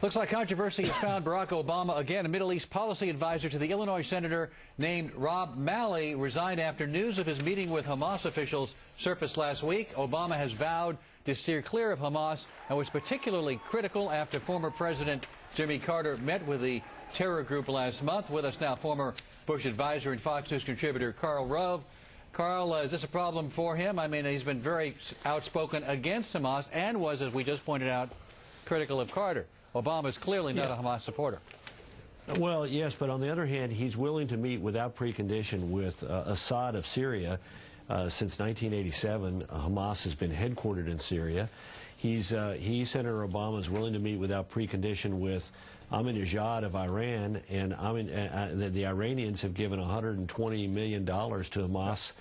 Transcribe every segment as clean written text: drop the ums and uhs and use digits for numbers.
Looks like controversy has found Barack Obama again. A Middle East policy advisor to the Illinois senator named Rob Malley resigned after news of his meeting with Hamas officials surfaced last week. Obama has vowed to steer clear of Hamas and was particularly critical after former President Jimmy Carter met with the terror group last month. With us now, former Bush advisor and Fox News contributor Karl Rove. Karl, is this a problem for him? I mean, he's been very outspoken against Hamas and was, as we just pointed out, critical of Carter. Obama is clearly not a Hamas supporter. Well, yes, but on the other hand, he's willing to meet without precondition with Assad of Syria. Since 1987, Hamas has been headquartered in Syria. Senator Obama, is willing to meet without precondition with Ahmadinejad of Iran, and the Iranians have given $120 million to Hamas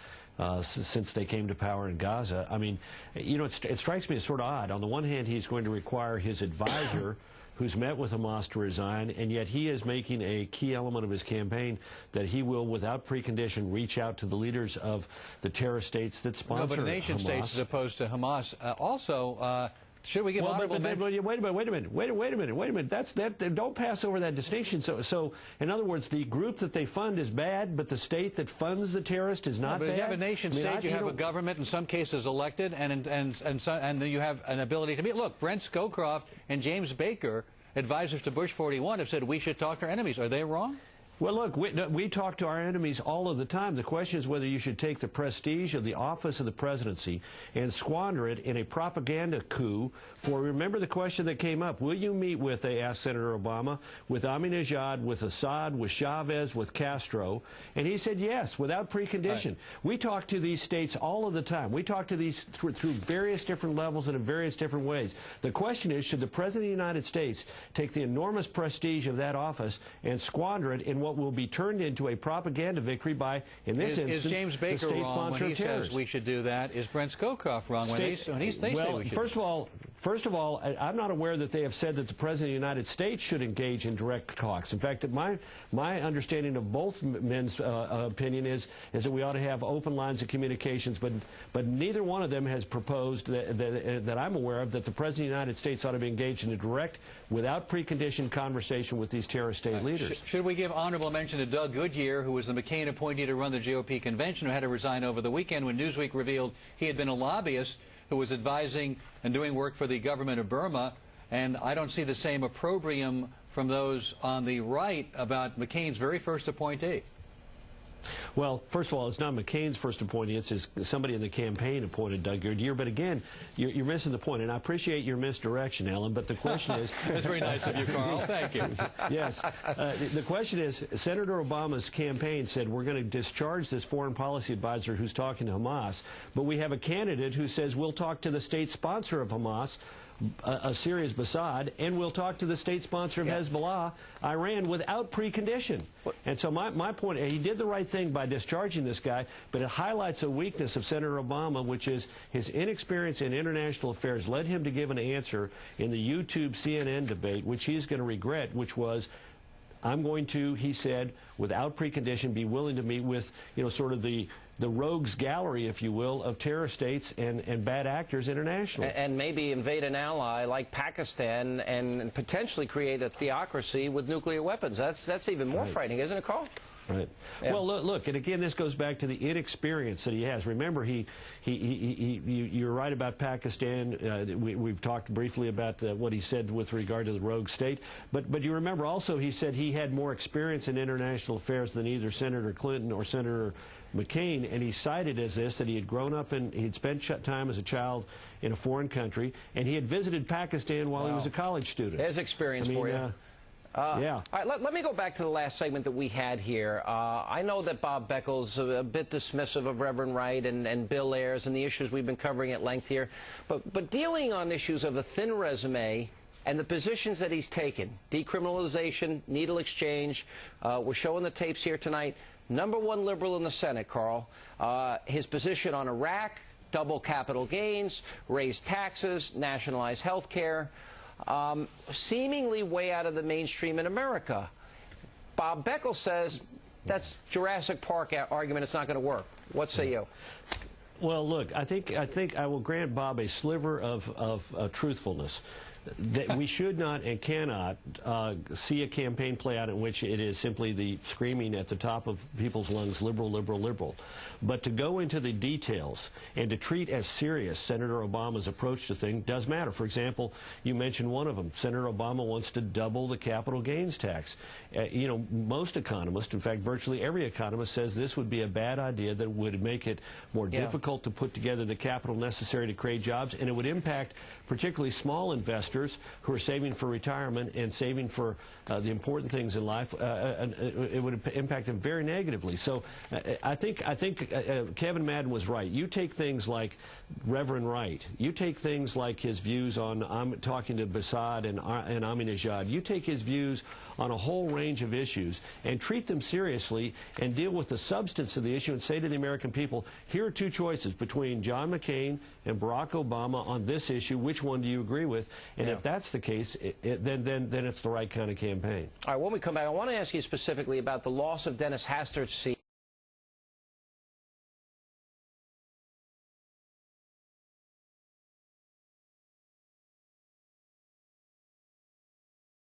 since they came to power in Gaza. I mean, you know, it strikes me as sort of odd. On the one hand, he's going to require his advisor who's met with Hamas to resign, and yet he is making a key element of his campaign that he will, without precondition, reach out to the leaders of the terrorist states that sponsor Hamas. No, but nation states as opposed to Hamas. Should we give honorable mention? Wait a minute. Don't pass over that distinction. So, in other words, the group that they fund is bad, but the state that funds the terrorist is not bad. But you have a nation state, you have a government, in some cases elected, and you have an ability to meet. Look, Brent Scowcroft and James Baker, advisors to Bush 41, have said we should talk to our enemies. Are they wrong? Well, look, we talk to our enemies all of the time. The question is whether you should take the prestige of the office of the presidency and squander it in a propaganda coup for, remember the question that came up, will you meet with, they asked Senator Obama, with Ahmadinejad, with Assad, with Chavez, with Castro? And he said yes, without precondition. Right. We talk to these states all of the time. We talk to these through various different levels and in various different ways. The question is, should the President of the United States take the enormous prestige of that office and squander it in what will be turned into a propaganda victory by, in this instance, is James Baker the state wrong sponsor when he of terrorists? Says we should do that? Is Brent Scowcroft wrong when they say we should? First of all, I'm not aware that they have said that the President of the United States should engage in direct talks. In fact, my understanding of both men's opinion is that we ought to have open lines of communications, but neither one of them has proposed that I'm aware of that the President of the United States ought to be engaged in a direct, without precondition conversation with these terrorist state leaders. Should we give honorable mention to Doug Goodyear, who was the McCain appointee to run the GOP convention, who had to resign over the weekend when Newsweek revealed he had been a lobbyist who was advising and doing work for the government of Burma? And I don't see the same opprobrium from those on the right about McCain's very first appointee. Well, first of all, it's not McCain's first appointee. It's somebody in the campaign appointed Doug Goodyear. But again, you're missing the point. And I appreciate your misdirection, Alan. But the question is... That's very nice of you, Karl. Thank you. Yes. The question is, Senator Obama's campaign said we're going to discharge this foreign policy advisor who's talking to Hamas. But we have a candidate who says we'll talk to the state sponsor of Hamas, Syria's Assad, and we'll talk to the state sponsor of Hezbollah, Iran, without precondition. And so my point, he did the right thing by discharging this guy, but it highlights a weakness of Senator Obama, which is his inexperience in international affairs led him to give an answer in the YouTube CNN debate, which he's going to regret, which was, I'm going to, he said, without precondition, be willing to meet with, you know, sort of the rogues gallery, if you will, of terrorist states and bad actors internationally. And maybe invade an ally like Pakistan and potentially create a theocracy with nuclear weapons. That's even more frightening, isn't it, Karl? Right. Yeah. Well, look, and again, this goes back to the inexperience that he has. Remember, you're right about Pakistan. We've talked briefly about what he said with regard to the rogue state. But you remember also he said he had more experience in international affairs than either Senator Clinton or Senator McCain, and he cited as this that he had grown up and he'd spent time as a child in a foreign country, and he had visited Pakistan while he was a college student. There's experience for you. Yeah. All right, let me go back to the last segment that we had here. I know that Bob Beckel's a bit dismissive of Reverend Wright and Bill Ayers and the issues we've been covering at length here. But dealing on issues of a thin resume and the positions that he's taken, decriminalization, needle exchange, we're showing the tapes here tonight. #1 liberal in the Senate, Karl. His position on Iraq, double capital gains, raised taxes, nationalized health care. Seemingly way out of the mainstream in America. Bob Beckel says that's Jurassic Park argument. It's not going to work. What say you? Well, look, I think I will grant Bob a sliver of truthfulness. that we should not and cannot see a campaign play out in which it is simply the screaming at the top of people's lungs, liberal, liberal, liberal. But to go into the details and to treat as serious Senator Obama's approach to things does matter. For example, you mentioned one of them. Senator Obama wants to double the capital gains tax. You know, most economists, in fact, virtually every economist says this would be a bad idea, that would make it more difficult to put together the capital necessary to create jobs, and it would impact particularly small investors who are saving for retirement and saving for the important things in life. It would impact them very negatively. So I think Kevin Madden was right. You take things like Reverend Wright. You take things like his views on talking to Assad and Ahmadinejad. You take his views on a whole range of issues and treat them seriously and deal with the substance of the issue and say to the American people, here are two choices between John McCain and Barack Obama on this issue. Which one do you agree with? And if that's the case, then it's the right kind of campaign. All right, when we come back, I want to ask you specifically about the loss of Dennis Hastert's seat